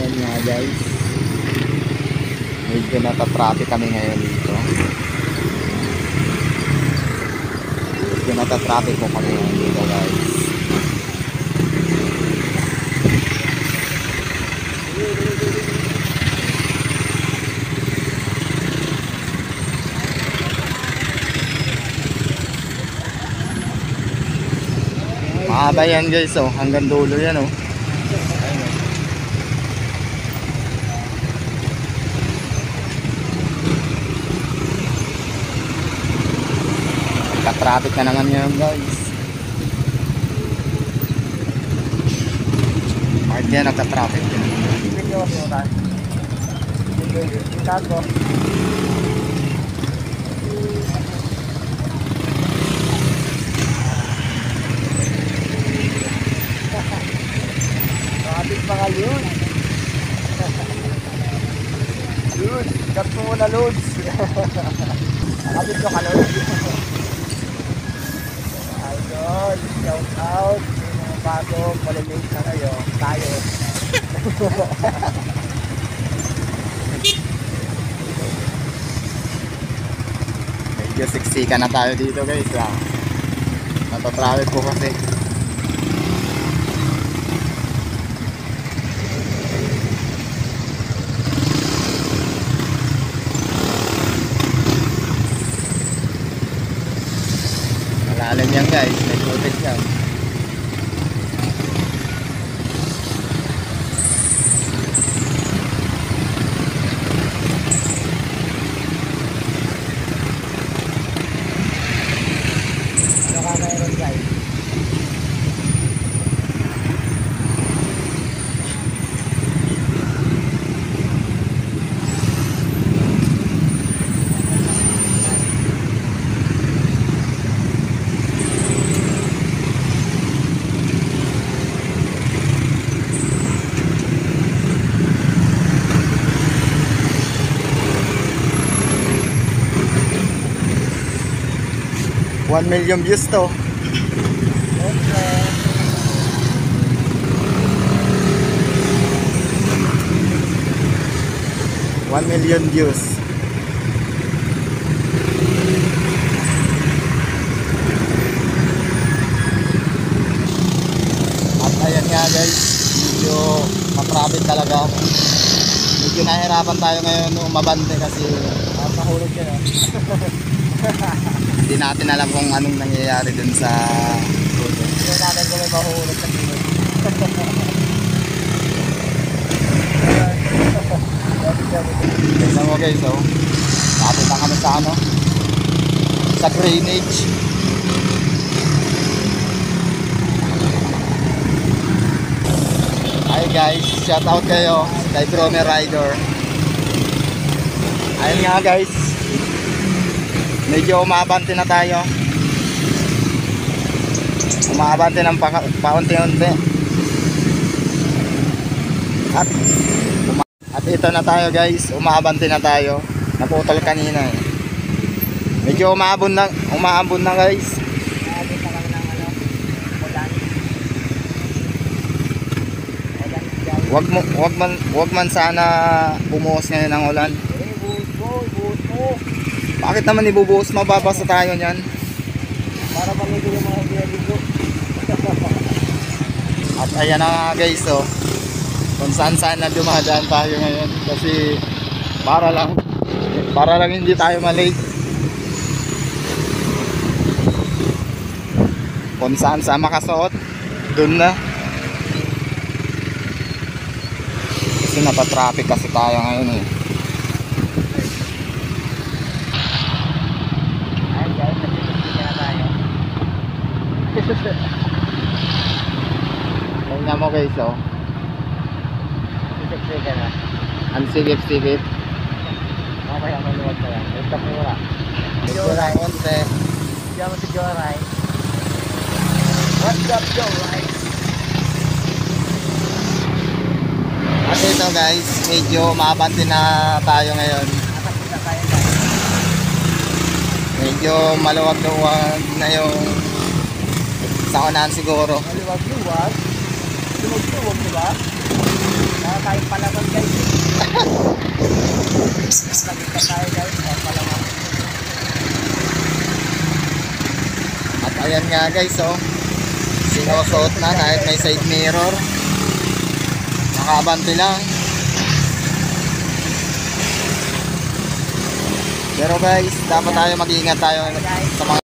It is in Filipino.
Ayan nga guys, medyo natatraffic kami ngayon dito. Medyo natatraffic po kami ngayon dito guys. Mahaba yan guys, oh, hanggang dulo yan, oh. Nagka-traffic na naman ngayon guys. Hard yan, nagka-traffic yan. Traffic mga Lods. Lods, cut mo muna Lods. Nakabit ko ka Lods. Idol, shout out. Yung mga bago, malilate na kayo. Tayo. Medyo siksika na tayo dito guys, ah. Natatraffic po kasi. Malalim yan guys, may footage yan. Ano ka mayroon guys? One million views to. Okay. 1 million views. At ayan nga guys, medyo matraffic talaga. Medyo nahirapan tayo ngayon umabante kasi Mahulog yan ah. hindi natin alam kung anong nangyayari dun sa road. Hindi natin kung may mahulog sa kilid. Tignan mo guys, oh. Kapit lang kami sa ano, sa drainage. Hi guys, shout out kayo kay Drone Rider. Ayun nga guys, medyo umabante na tayo. Umabante ng paunti-unti. At ito na tayo guys, umabante na tayo. Naputol kanina eh. Medyo umaabon na guys. Nakabit na kami ng ano, ulan. Wag man sana bumuhos ngayon ng ulan. Ibuhos mo. Bakit naman ibubuhos? Mababasa tayo niyan. Para pamigil yung mga biyaligo. At ayan na nga guys, oh. Kung saan na dumadaan tayo ngayon. Kasi para lang hindi tayo malate. Kung saan makasuot, dun na. Kasi napatraffic kasi tayo ngayon eh. Ayun guys, nagsisigil na tayo. Tingnan mo guys, oh. Nagsisigil na. Ang sigip-sigip. Mamaya maluwag ka yan. Ito mura. Joray. Konti. Diyan mo si Joray. What's up Joray? At ito guys, medyo mabante na tayo ngayon. Nakasakit na tayo guys. Medyo maluwag-luwag na yung sa unahan siguro. Maluwag-luwag. Lumag-luwag diba? Para tayo palaman guys. Nakita tayo guys. Palaman. At ayan nga guys, oh. Sinusuot na kahit may side mirror. Nakabante lang. Pero guys, dapat tayo mag-iingat tayo sa mga